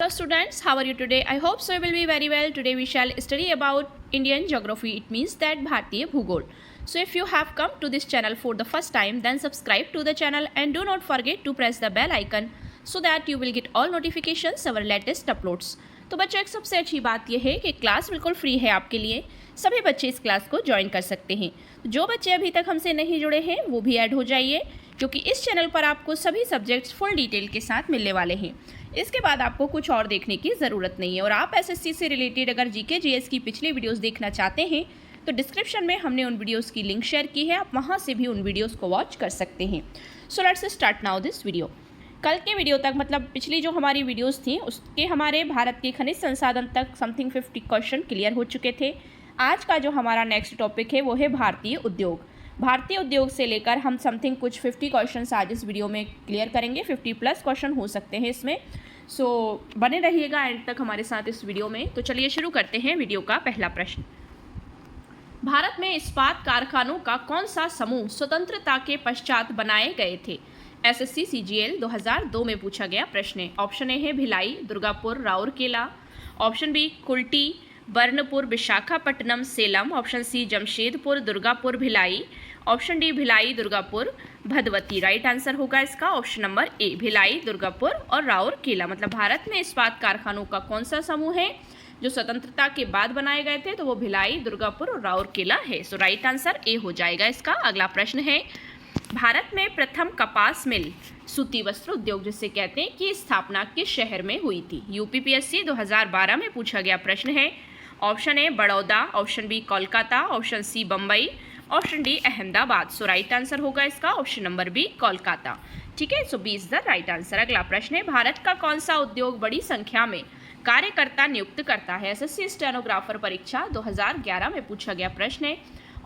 students, how are you today? I hope so you will be very well. Today we shall study about Indian geography. It means that Bharatiya Bhugol. So if you have come to this channel for the first time, then subscribe to the channel and do not forget to press the bell icon so that you will get all notifications our latest uploads. तो बच्चों, एक सबसे अच्छी बात यह है कि class बिल्कुल फ्री है आपके लिए। सभी बच्चे इस क्लास को ज्वाइन कर सकते हैं। जो बच्चे अभी तक हमसे नहीं जुड़े हैं वो भी ऐड हो जाइए, क्योंकि इस चैनल पर आपको सभी सब्जेक्ट्स फुल डिटेल के साथ मिलने वाले हैं। इसके बाद आपको कुछ और देखने की ज़रूरत नहीं है। और आप एसएससी से रिलेटेड अगर जीके जीएस की पिछली वीडियोस देखना चाहते हैं तो डिस्क्रिप्शन में हमने उन वीडियोस की लिंक शेयर की है, आप वहां से भी उन वीडियोस को वॉच कर सकते हैं। So let's start now this video. कल के वीडियो तक, मतलब पिछली जो हमारी वीडियोस थी उसके हमारे भारत के खनिज संसाधन तक समथिंग 50 क्वेश्चन क्लियर हो चुके थे। आज का जो हमारा नेक्स्ट टॉपिक है वो है भारतीय उद्योग। भारतीय उद्योग से लेकर हम समथिंग कुछ 50 क्वेश्चन आज इस वीडियो में क्लियर करेंगे। 50+ क्वेश्चन हो सकते हैं इसमें। सो बने रहिएगा एंड तक हमारे साथ इस वीडियो में। तो चलिए शुरू करते हैं वीडियो का पहला प्रश्न। भारत में इस्पात कारखानों का कौन सा समूह स्वतंत्रता के पश्चात बनाए गए थे? एसएससी सीजीएल 2002 में पूछा गया प्रश्न है। ऑप्शन ए है Bhilai, Durgapur, Rourkela. Option B Kulti, Burnpur, Visakhapatnam, Salem. Option C Jamshedpur, Durgapur, Bhilai. Option D Bhilai, Durgapur, भदवती। राइट आंसर होगा इसका option number A, Bhilai, Durgapur और राउरकेला। मतलब भारत में इस्पात कारखानों का कौन सा समूह है जो स्वतंत्रता के बाद बनाए गए थे? तो वो भिलाई, दुर्गापुर और राउरकेला है। सो राइट आंसर ए हो जाएगा इसका। अगला प्रश्न है, भारत में प्रथम कपास मिल, सूती वस्त्र उद्योग जिसे कहते हैं, की स्थापना किस शहर में हुई थी? यूपीपीएससी 2012 में पूछा गया प्रश्न है। Option A Baroda, option B Kolkata, option C Bombay, option D Ahmedabad. So right answer होगा इसका ऑप्शन नंबर बी, कोलकाता। ठीक है, so B is the right answer. अगला प्रश्न है, भारत का कौन सा उद्योग बड़ी संख्या में कार्यकर्ता नियुक्त करता है? एसएससी स्टेनोग्राफर परीक्षा 2011 में पूछा गया प्रश्न है।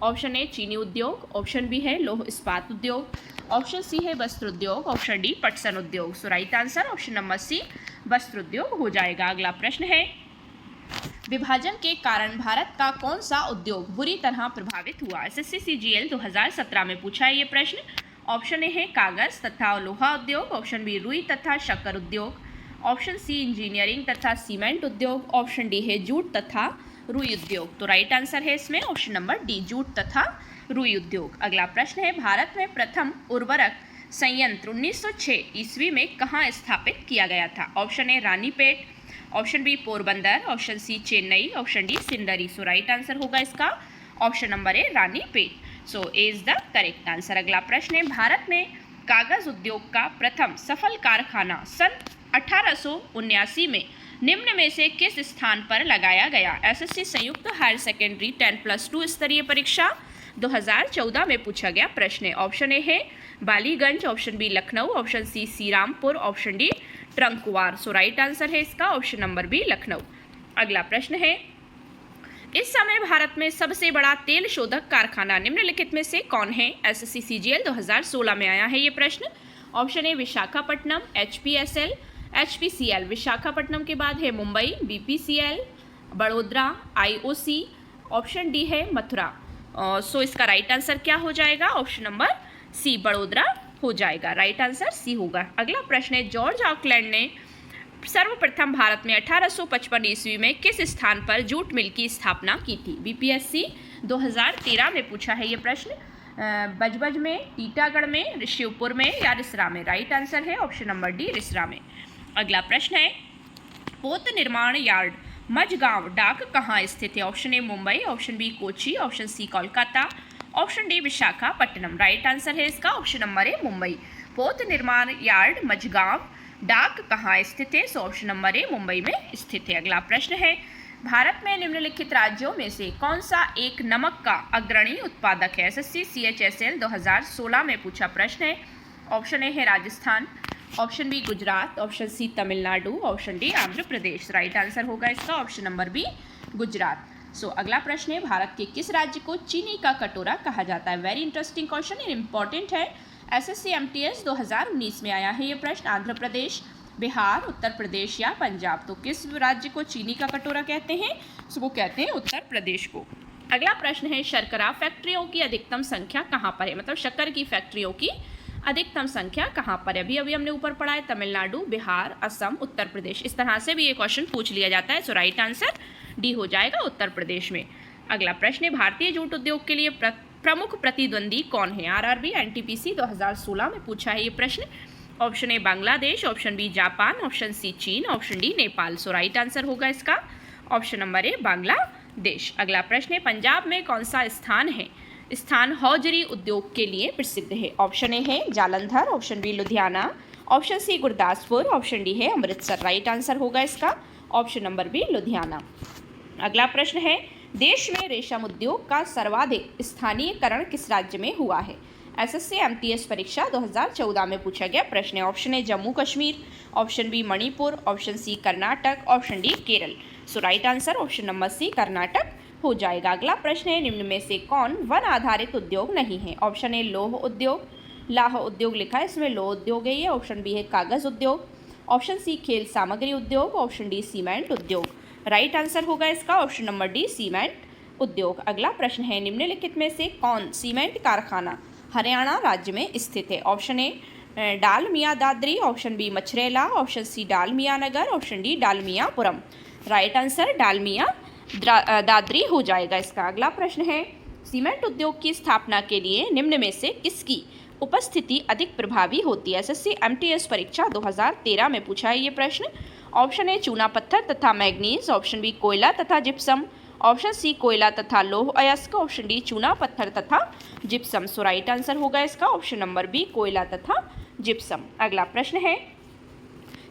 ऑप्शन ए चीनी उद्योग, ऑप्शन बी है लौह इस्पात उद्योग, ऑप्शन सी है वस्त्र उद्योग, ऑप्शन डी पटसन उद्योग। So right answer option number C, वस्त्र उद्योग हो जाएगा। अगला प्रश्न है, विभाजन के कारण भारत का कौन सा उद्योग बुरी तरह प्रभावित हुआ? एसएससी सीजीएल 2017 में पूछा है ये प्रश्न। ऑप्शन ए है कागज तथा लोहा उद्योग, ऑप्शन बी रुई तथा शक्कर उद्योग, ऑप्शन सी इंजीनियरिंग तथा सीमेंट उद्योग, ऑप्शन डी है जूट तथा रुई उद्योग। तो राइट आंसर है इसमें ऑप्शन नंबर डी, जूट तथा रुई उद्योग। अगला प्रश्न है, भारत में प्रथम उर्वरक संयंत्र 1906 ईस्वी में कहाँ स्थापित किया गया था? Option A Ranipet, option B Porbandar, option C Chennai, option D Sindri. So right answer होगा इसका option number A, Ranipet. So A is the correct answer. अगला प्रश्न है, भारत में कागज उद्योग का प्रथम सफल कारखाना सन 1879 में निम्न में से किस स्थान पर लगाया गया? एसएससी संयुक्त हायर सेकेंडरी 10+2 स्तरीय परीक्षा 2014 में पूछा गया प्रश्न है। ऑप्शन ए है Ballygunge, option B Lucknow, option C Shrirampur, option D Tranquebar. So right answer है इसका ऑप्शन नंबर बी, लखनऊ। अगला प्रश्न है, इस समय भारत में सबसे बड़ा तेल शोधक कारखाना निम्नलिखित में से कौन है? एसएससी सीजीएल 2016 में आया है ये प्रश्न। Option A Visakhapatnam, HPSL, HPCL. Visakhapatnam के बाद है Mumbai, BPCL, Vadodara, IOC. Option D है मथुरा। सो इसका राइट आंसर क्या हो जाएगा? ऑप्शन नंबर सी, बड़ोदरा हो जाएगा। राइट आंसर सी होगा। अगला प्रश्न है, जॉर्ज ऑकलैंड ने सर्वप्रथम भारत में 1855 ईस्वी में किस स्थान पर जूट मिल की स्थापना की थी? बीपीएससी 2013 में पूछा है ये प्रश्न। बजबज में, टीटागढ़ में, शिवपुर में या रिसरा में? राइट आंसर है ऑप्शन नंबर डी, रिसरा में। अगला प्रश्न है, पोत निर्माण यार्ड मझगांव डाक कहाँ स्थित है? Option A Mumbai, option B Kochi, option C Kolkata, option D Visakhapatnam. Right answer है इसका ऑप्शन नंबर ए, मुंबई। पोत निर्माण यार्ड मझगांव डाक कहाँ स्थित है? सो ऑप्शन नंबर ए, मुंबई में स्थित है। अगला प्रश्न है, भारत में निम्नलिखित राज्यों में से कौन सा एक नमक का अग्रणी उत्पादक है? एसएससी सीएचएसएल 2016 में पूछा प्रश्न है। ऑप्शन ए है Rajasthan, option B Gujarat, option C Tamil Nadu, option D Andhra Pradesh. Right answer होगा इसका option number B, Gujarat. So अगला प्रश्न है, भारत के किस राज्य को चीनी का कटोरा कहा जाता है? वेरी इंटरेस्टिंग क्वेश्चन, इंपॉर्टेंट है। एसएससी एमटीएस 2019 में आया है ये प्रश्न। आंध्र प्रदेश, बिहार, उत्तर प्रदेश या पंजाब? तो किस राज्य को चीनी का कटोरा कहते हैं? सो वो कहते हैं उत्तर प्रदेश को। अगला प्रश्न है, शर्करा फैक्ट्रियों की अधिकतम संख्या कहाँ पर है? मतलब शक्कर की फैक्ट्रियों की अधिकतम संख्या कहाँ पर है? अभी अभी हमने ऊपर पढ़ा है तमिलनाडु, बिहार, असम, उत्तर प्रदेश। इस तरह से भी ये क्वेश्चन पूछ लिया जाता है। सो राइट आंसर डी हो जाएगा, उत्तर प्रदेश में। अगला प्रश्न है, भारतीय जूट उद्योग के लिए प्रमुख प्रतिद्वंदी कौन है? आरआरबी एनटीपीसी 2016 में पूछा है ये प्रश्न। Option A Bangladesh, option B Japan, option C चीन, option D Nepal. So right answer होगा इसका ऑप्शन नंबर ए बांग्लादेश। अगला प्रश्न है, पंजाब में कौन सा स्थान हौजरी उद्योग के लिए प्रसिद्ध है? ऑप्शन ए है Jalandhar, option B Ludhiana, option C Gurdaspur, option D है अमृतसर। राइट आंसर होगा इसका ऑप्शन नंबर बी लुधियाना। अगला प्रश्न है, देश में रेशम उद्योग का सर्वाधिक स्थानीयकरण किस राज्य में हुआ है? एसएससी एमटीएस परीक्षा 2014 में पूछा गया प्रश्न है। Option A Jammu Kashmir, option B Manipur, option C Karnataka, option D Kerala. So right answer option number C Karnataka हो जाएगा। अगला प्रश्न है, निम्न में से कौन वन आधारित उद्योग नहीं है? ऑप्शन ए लौह उद्योग, लाह उद्योग लिखा है, इसमें लौह उद्योग है ये। ऑप्शन बी है कागज उद्योग, ऑप्शन सी खेल सामग्री उद्योग, ऑप्शन डी सीमेंट उद्योग। राइट आंसर होगा इसका ऑप्शन नंबर डी सीमेंट उद्योग। अगला प्रश्न है, निम्नलिखित में से कौन सीमेंट कारखाना हरियाणा राज्य में स्थित है? Option A Dalmia Dadri, option B मछरेला, option C Dalmia Nagar, option D Dalmiapuram. Right answer Dalmia Dadri हो जाएगा इसका। अगला प्रश्न है, सीमेंट उद्योग की स्थापना के लिए निम्न में से किसकी उपस्थिति अधिक प्रभावी होती है? एसएससी एमटीएस परीक्षा 2013 में पूछा है ये प्रश्न। ऑप्शन ए चूना पत्थर तथा मैग्नीज, ऑप्शन बी कोयला तथा जिप्सम, ऑप्शन सी कोयला तथा लौह अयस्क, ऑप्शन डी चूना पत्थर तथा जिप्सम। सो राइट आंसर होगा इसका ऑप्शन नंबर बी कोयला तथा जिप्सम। अगला प्रश्न है,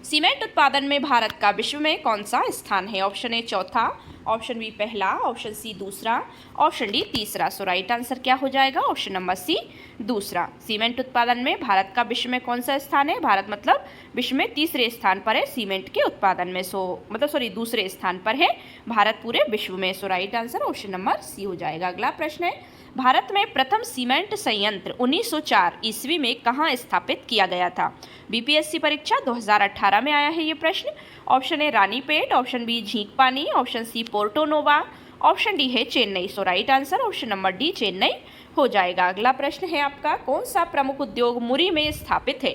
सीमेंट उत्पादन में भारत का विश्व में कौन सा स्थान है? ऑप्शन ए चौथा, ऑप्शन बी पहला, ऑप्शन सी दूसरा, ऑप्शन डी तीसरा। सो राइट आंसर क्या हो जाएगा ऑप्शन नंबर सी दूसरा। सीमेंट उत्पादन में भारत का विश्व में कौन सा स्थान है? भारत मतलब विश्व में तीसरे स्थान पर है सीमेंट के उत्पादन में। दूसरे स्थान पर है भारत पूरे विश्व में। So right answer option number C हो जाएगा। अगला प्रश्न है, भारत में प्रथम सीमेंट संयंत्र 1904 ईस्वी में कहाँ स्थापित किया गया था? बीपीएससी परीक्षा 2018 में आया है ये प्रश्न। Option A Ranipet, option B Jhinkpani, option C Porto Novo, option D है Chennai. So right answer option number D Chennai हो जाएगा। अगला प्रश्न है आपका, कौन सा प्रमुख उद्योग मुरी में स्थापित है?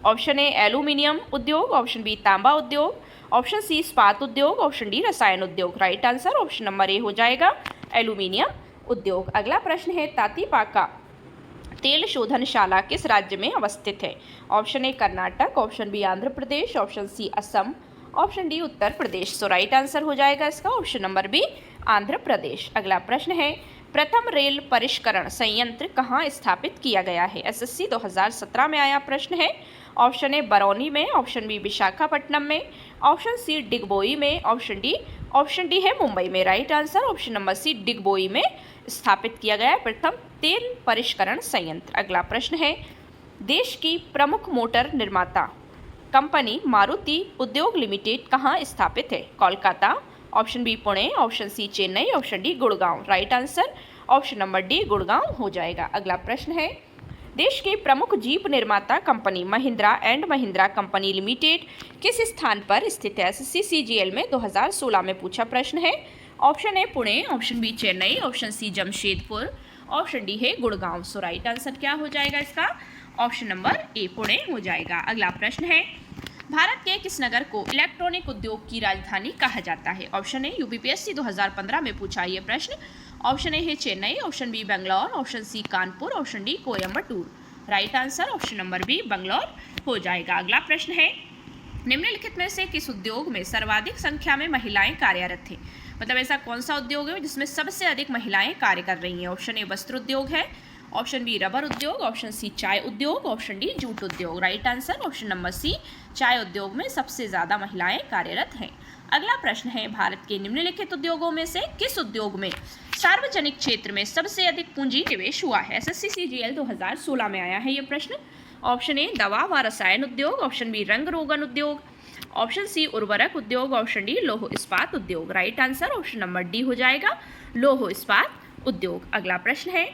ऑप्शन ए एल्यूमिनियम उद्योग, ऑप्शन बी तांबा उद्योग, ऑप्शन सी इस्पात उद्योग, ऑप्शन डी रसायन उद्योग। राइट आंसर ऑप्शन नंबर ए हो जाएगा एल्यूमिनियम उद्योग। अगला प्रश्न है, तातीपाका तेल शोधनशाला किस राज्य में अवस्थित है? Option A Karnataka, option B Andhra Pradesh, option C Assam, option D Uttar Pradesh. So right answer हो जाएगा इसका option number B Andhra Pradesh. अगला प्रश्न है, प्रथम रेल परिष्करण संयंत्र कहाँ स्थापित किया गया है? एसएससी 2017 में आया प्रश्न है। ऑप्शन ए बरौनी में, ऑप्शन बी विशाखापट्टनम में, ऑप्शन सी डिगबोई में, ऑप्शन डी है मुंबई में। Right answer option number C Digboi में स्थापित किया गया है प्रथम तेल परिष्करण संयंत्र। अगला प्रश्न है, देश की प्रमुख मोटर निर्माता कंपनी मारुति उद्योग लिमिटेड कहाँ स्थापित है? Kolkata, option B Pune, option C Chennai, option D Gurgaon. Right answer option number D Gurgaon हो जाएगा। अगला प्रश्न है, देश की प्रमुख जीप निर्माता company Mahindra and Mahindra company limited किस स्थान पर स्थित है? एसएससी सीजीएल में 2016 में पूछा प्रश्न है। Option A Pune, option B Chennai, option C Jamshedpur, option D है गुड़गांव। सो राइट आंसर क्या हो जाएगा इसका ऑप्शन नंबर ए पुणे हो जाएगा। अगला प्रश्न है, भारत के किस नगर को इलेक्ट्रॉनिक उद्योग की राजधानी कहा जाता है? ऑप्शन ए यूपीपीएससी 2015 में पूछा ये प्रश्न। ऑप्शन ए है Chennai, option B Bangalore, option C Kanpur, option D Coimbatore. Right answer option number B Bangalore हो जाएगा। अगला प्रश्न है, निम्नलिखित में से किस उद्योग में सर्वाधिक संख्या में महिलाएं कार्यरत हैं? मतलब ऐसा कौन सा उद्योग है जिसमें सबसे अधिक महिलाएं कार्य कर रही हैं? ऑप्शन ए वस्त्र उद्योग है, ऑप्शन बी रबर उद्योग, ऑप्शन सी चाय उद्योग, ऑप्शन डी जूट उद्योग। Right answer option number C चाय उद्योग में सबसे ज़्यादा महिलाएं कार्यरत हैं। अगला प्रश्न है, भारत के निम्नलिखित उद्योगों में से किस उद्योग में सार्वजनिक क्षेत्र में सबसे अधिक पूंजी निवेश हुआ है? एसएससी सीजीएल 2016 में आया है ये प्रश्न। ऑप्शन ए दवा व रसायन उद्योग, ऑप्शन बी रंग रोगन उद्योग, ऑप्शन सी उर्वरक उद्योग, ऑप्शन डी लौह इस्पात उद्योग। Right answer option number D हो जाएगा लौह इस्पात उद्योग। अगला प्रश्न है,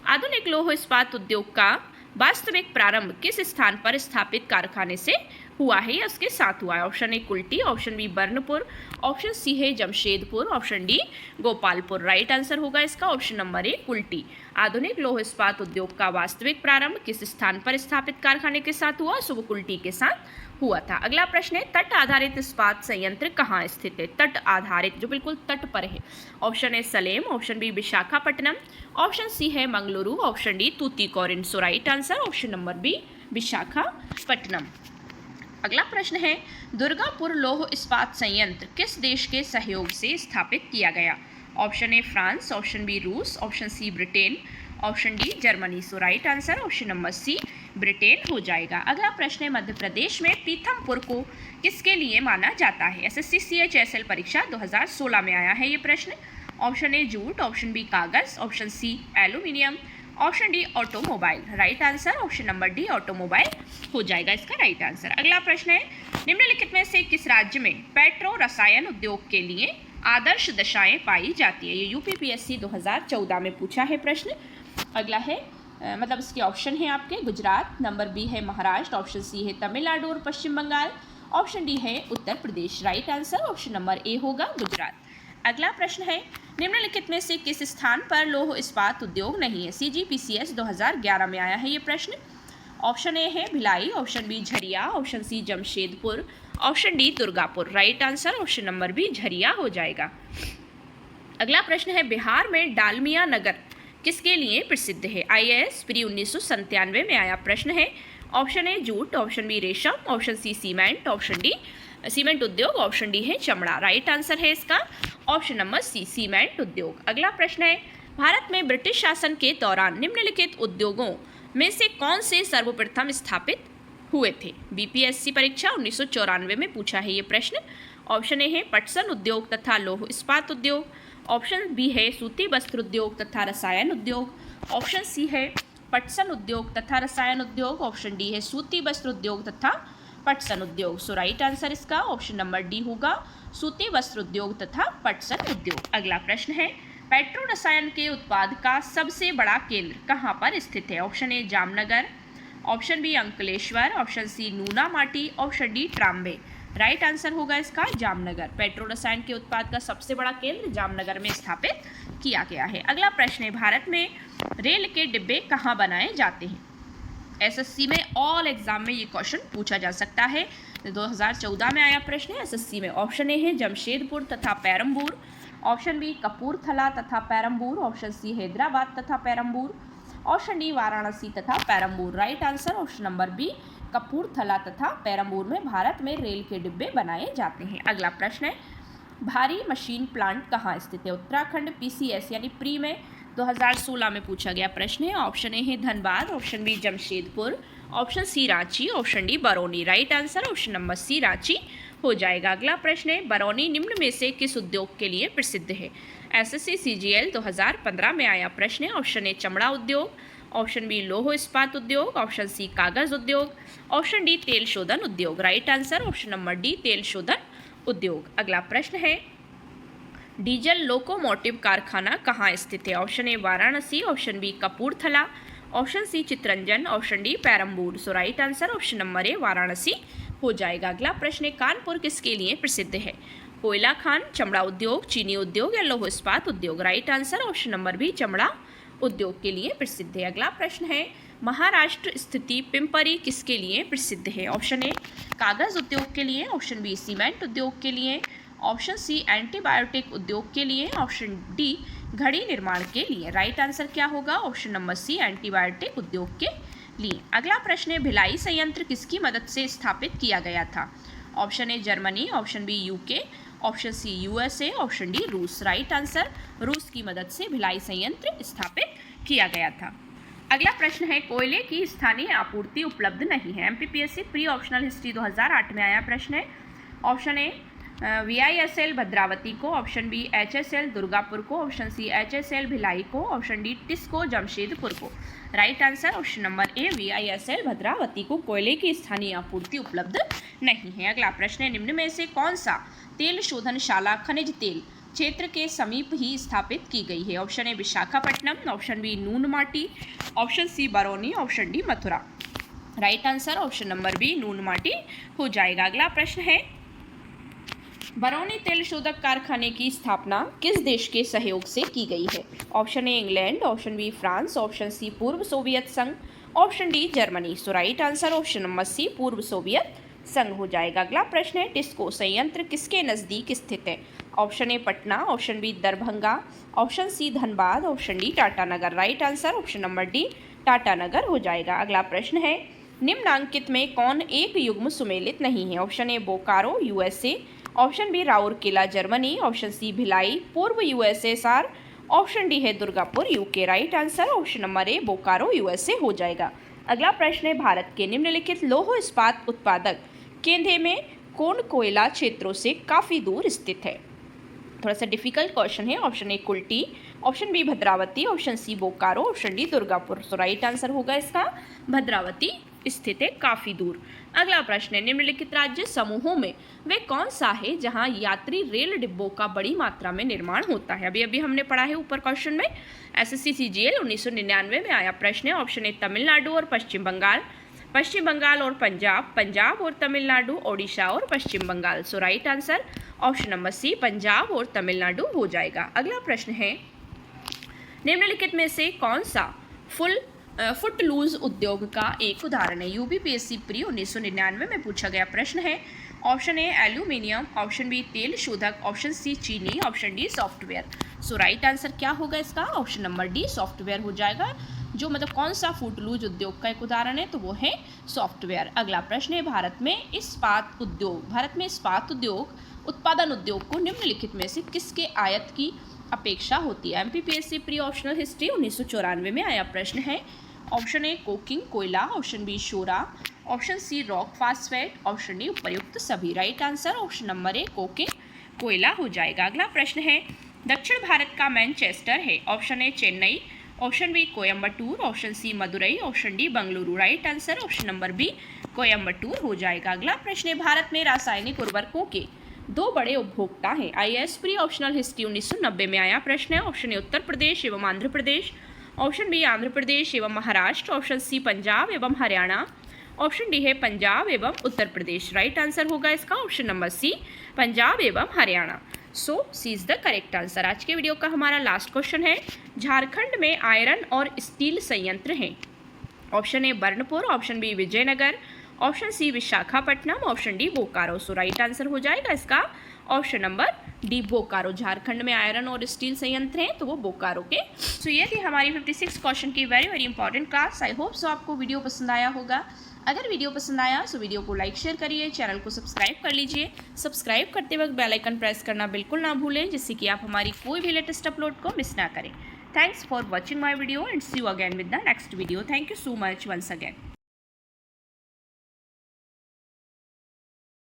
आधुनिक लौह इस्पात उद्योग का वास्तविक प्रारंभ किस स्थान पर स्थापित कारखाने से हुआ है या उसके साथ हुआ है। Option A Kulti, option B Burnpur, option C है Jamshedpur, option D Gopalpur. Right answer होगा इसका ऑप्शन नंबर ए कुल्टी। आधुनिक लौह इस्पात उद्योग का वास्तविक प्रारंभ किस स्थान पर स्थापित कारखाने के साथ हुआ? सो वो कुल्टी के साथ हुआ था। अगला प्रश्न है तट आधारित इस्पात संयंत्र कहाँ स्थित है? तट आधारित जो बिल्कुल तट पर है। Option A Salem, option B Visakhapatnam, option C है Mangaluru, option D Tuticorin. So right answer option number B Visakhapatnam. अगला प्रश्न है दुर्गापुर लौह इस्पात संयंत्र किस देश के सहयोग से स्थापित किया गया? Option A France, option B रूस, option C Britain, option D Germany. So right answer option number C Britain हो जाएगा। अगला प्रश्न है मध्य प्रदेश में पीथमपुर को किसके लिए माना जाता है? एसएससी CHSL परीक्षा 2016 में आया है ये प्रश्न। Option A jute, option B कागज, option C aluminium, option D automobile. Right answer option number D automobile हो जाएगा इसका राइट आंसर। अगला प्रश्न है निम्नलिखित में से किस राज्य में पेट्रो रसायन उद्योग के लिए आदर्श दशाएं पाई जाती है? ये UPPSC 2014 में पूछा है प्रश्न। अगला है मतलब इसके ऑप्शन है आपके गुजरात, नंबर बी है महाराष्ट्र, ऑप्शन सी है तमिलनाडु और पश्चिम बंगाल, ऑप्शन डी है Uttar Pradesh. Right answer option number A होगा गुजरात। अगला प्रश्न है निम्नलिखित में से किस स्थान पर लौह इस्पात उद्योग नहीं है? CGPCS 2011 में आया है ये प्रश्न। ऑप्शन ए है Bhilai, option B Jharia, option C Jamshedpur, option D Durgapur. Right answer option number B Jharia हो जाएगा। अगला प्रश्न है बिहार में डालमिया नगर किसके लिए प्रसिद्ध है? IAS प्री 1997 में आया प्रश्न है। Option A jute, option B रेशम, option C cement, option D cement उद्योग, ऑप्शन डी है चमड़ा। राइट आंसर है इसका ऑप्शन नंबर सी सीमेंट उद्योग। अगला प्रश्न है भारत में ब्रिटिश शासन के दौरान निम्नलिखित उद्योगों में से कौन से सर्वप्रथम स्थापित हुए थे? BPSC परीक्षा 1994 में पूछा है ये प्रश्न। ऑप्शन ए है पटसन उद्योग तथा लौह इस्पात उद्योग, ऑप्शन बी है सूती वस्त्र उद्योग तथा रसायन उद्योग, ऑप्शन सी है पटसन उद्योग तथा रसायन उद्योग, ऑप्शन डी है सूती वस्त्र उद्योग तथा पटसन उद्योग। सो राइट आंसर इसका ऑप्शन नंबर डी होगा सूती वस्त्र उद्योग तथा पटसन उद्योग। अगला प्रश्न है पेट्रो रसायन के उत्पाद का सबसे बड़ा केंद्र कहाँ पर स्थित है? Option A Jamnagar, option B Ankleshwar, option C Noonmati, option D Trombay. Right answer होगा इसका जामनगर। पेट्रो रसायन के उत्पाद का सबसे बड़ा केंद्र जामनगर में स्थापित किया गया है। अगला प्रश्न है भारत में रेल के डिब्बे कहाँ बनाए जाते हैं? SSC में ऑल एग्जाम में ये क्वेश्चन पूछा जा सकता है। 2014 में आया प्रश्न है SSC में। ऑप्शन ए है जमशेदपुर तथा पेरम्बूर, ऑप्शन बी कपूरथला तथा पेरम्बूर, ऑप्शन सी हैदराबाद तथा पेरम्बूर, ऑप्शन डी वाराणसी तथा Perambur. Right answer option number B Kapurthala तथा पेरम्बूर में भारत में रेल के डिब्बे बनाए जाते हैं। अगला प्रश्न है भारी मशीन प्लांट कहाँ स्थित है? उत्तराखंड PCS यानी प्री में 2016 में पूछा गया प्रश्न है। ऑप्शन ए है Dhanbad, option B Jamshedpur, option C Ranchi, option D Barauni. Right answer option number C Ranchi हो जाएगा। अगला प्रश्न है बरौनी निम्न में से किस उद्योग के लिए प्रसिद्ध है? SSC CGL 2015 में आया प्रश्न है। ऑप्शन ए चमड़ा उद्योग, ऑप्शन बी लौह इस्पात उद्योग, ऑप्शन सी कागज उद्योग, ऑप्शन डी तेल शोधन उद्योग। Right answer option number D तेल शोधन उद्योग। अगला प्रश्न है डीजल लोकोमोटिव कारखाना कहाँ स्थित है? Option A Varanasi, option B Kapurthala, option C Chittaranjan, option D Perambur. So right answer option number A Varanasi हो जाएगा। अगला प्रश्न है कानपुर किसके लिए प्रसिद्ध है? कोयला खान, चमड़ा उद्योग, चीनी उद्योग या लौह इस्पात उद्योग। Right answer option number B चमड़ा उद्योग के लिए प्रसिद्ध है। अगला प्रश्न है महाराष्ट्र स्थिति पिंपरी किसके लिए प्रसिद्ध है? ऑप्शन ए कागज उद्योग के लिए, ऑप्शन बी सीमेंट उद्योग के लिए, ऑप्शन सी एंटीबायोटिक उद्योग के लिए, ऑप्शन डी घड़ी निर्माण के लिए। राइट आंसर क्या होगा? ऑप्शन नंबर सी एंटीबायोटिक उद्योग के लिए। अगला प्रश्न है भिलाई संयंत्र किसकी मदद से स्थापित किया गया था? Option A Germany, option B UK, option C USA, option D रूस। राइट आंसर रूस की मदद से भिलाई संयंत्र स्थापित किया गया था। अगला प्रश्न है कोयले की स्थानीय आपूर्ति उपलब्ध नहीं है। MPPSC प्री ऑप्शनल हिस्ट्री 2008 में आया प्रश्न है। ऑप्शन ए VISL भद्रावती को, ऑप्शन बी HSL दुर्गापुर को, ऑप्शन सी HSL भिलाई को, ऑप्शन डी टिस्को जमशेदपुर को। राइट आंसर ऑप्शन नंबर ए VISL भद्रावती को कोयले की स्थानीय आपूर्ति उपलब्ध नहीं है। अगला प्रश्न है निम्न में से कौन सा तेल शोधनशाला खनिज तेल क्षेत्र के समीप ही स्थापित की गई है? Option A Visakhapatnam, option B Noonmati, option C Barauni, option D Mathura. Right answer option number B Noonmati हो जाएगा। अगला प्रश्न है, बरौनी तेल शोधक कारखाने की स्थापना किस देश के सहयोग से की गई है? Option A England, option B France, option C पूर्व सोवियत संघ, option D Germany. So right answer option number C पूर्व सोवियत संघ हो जाएगा। अगला प्रश्न है, टिस्को संयंत्र किसके नज़दीक स्थित है? Option A Patna, option B Darbhanga, option C Dhanbad, option D Tatanagar. Right answer option number D Tatanagar हो जाएगा। अगला प्रश्न है, निम्नांकित में कौन एक युग्म सुमेलित नहीं है? Option A Bokaro USA, option B Rourkela Germany, option C Bhilai पूर्व यूएसएसआर, ऑप्शन डी है Durgapur UK. Right answer option number A Bokaro USA हो जाएगा। अगला प्रश्न है, भारत के निम्नलिखित लौह इस्पात उत्पादक केंद्र में कौन कोयला क्षेत्रों से काफ़ी दूर स्थित है? थोड़ा सा डिफिकल्ट क्वेश्चन है। Option A Kulti, option B Bhadravati, option C Bokaro, option D Durgapur. तो राइट आंसर होगा इसका भद्रावती स्थित है काफ़ी दूर। अगला प्रश्न है, निम्नलिखित राज्य समूहों में वे कौन सा है जहां यात्री रेल डिब्बों का बड़ी मात्रा में निर्माण होता है? अभी अभी हमने पढ़ा है ऊपर क्वेश्चन में, एसएससी सीजीएल 1999 में आया प्रश्न है। ऑप्शन ए तमिलनाडु और पश्चिम बंगाल, पश्चिम बंगाल और पंजाब, पंजाब और तमिलनाडु, ओडिशा और Paschim Bengal. So right answer option number C Punjab और तमिलनाडु हो जाएगा। अगला प्रश्न है, निम्नलिखित में से कौन सा फुटलूज उद्योग का एक उदाहरण है? यूपीपीएससी प्री 1999 में पूछा गया प्रश्न है। Option A aluminium, option B तेल शोधक, ऑप्शन सी चीनी, option D software. So right answer क्या होगा इसका? ऑप्शन नंबर डी सॉफ्टवेयर हो जाएगा। जो मतलब कौन सा फुटलूज उद्योग का एक उदाहरण है, तो वो है सॉफ्टवेयर। अगला प्रश्न है, भारत में इस्पात उद्योग उत्पादन उद्योग को निम्नलिखित में से किसके आयत की अपेक्षा होती है? एमपीपीएससी प्री ऑप्शनल हिस्ट्री 1994 में आया प्रश्न है। ऑप्शन ए कोकिंग कोयला, ऑप्शन बी शोरा, option C rock phosphate, option D उपर्युक्त सभी। Right answer option number A coking कोयला हो जाएगा। अगला प्रश्न है, दक्षिण भारत का मैनचेस्टर है? Option A Chennai, option B Coimbatore, option C Madurai, option D Bengaluru. Right answer option number B Coimbatore हो जाएगा। अगला प्रश्न है, भारत में रासायनिक उर्वरकों के दो बड़े उपभोक्ता हैं? आईएएस प्री ऑप्शनल हिस्ट्री 1990 में आया प्रश्न है। ऑप्शन ए उत्तर प्रदेश एवं आंध्र प्रदेश, ऑप्शन बी आंध्र प्रदेश एवं महाराष्ट्र, ऑप्शन सी पंजाब एवं हरियाणा, ऑप्शन डी है पंजाब एवं उत्तर प्रदेश। राइट आंसर होगा इसका ऑप्शन नंबर सी पंजाब एवं हरियाणा। सो सी इज द करेक्ट आंसर। आज के वीडियो का हमारा लास्ट क्वेश्चन है, झारखंड में आयरन और स्टील संयंत्र हैं? Option A Burnpur, option B Vijayanagar, option C Visakhapatnam, option D Bokaro. So right answer हो जाएगा इसका option number D Bokaro. Jharkhand में आयरन और स्टील संयंत्र हैं तो वो बोकारो के। सो ये थी हमारी 56 क्वेश्चन की very important class. I hope so आपको वीडियो पसंद आया होगा। अगर वीडियो पसंद आया तो वीडियो को लाइक शेयर करिए, चैनल को सब्सक्राइब कर लीजिए। सब्सक्राइब करते वक्त बेल आइकन प्रेस करना बिल्कुल ना भूलें, जिससे कि आप हमारी कोई भी लेटेस्ट अपलोड को मिस ना करें। Thanks for watching my video and see you again with the next video. Thank you so much once again.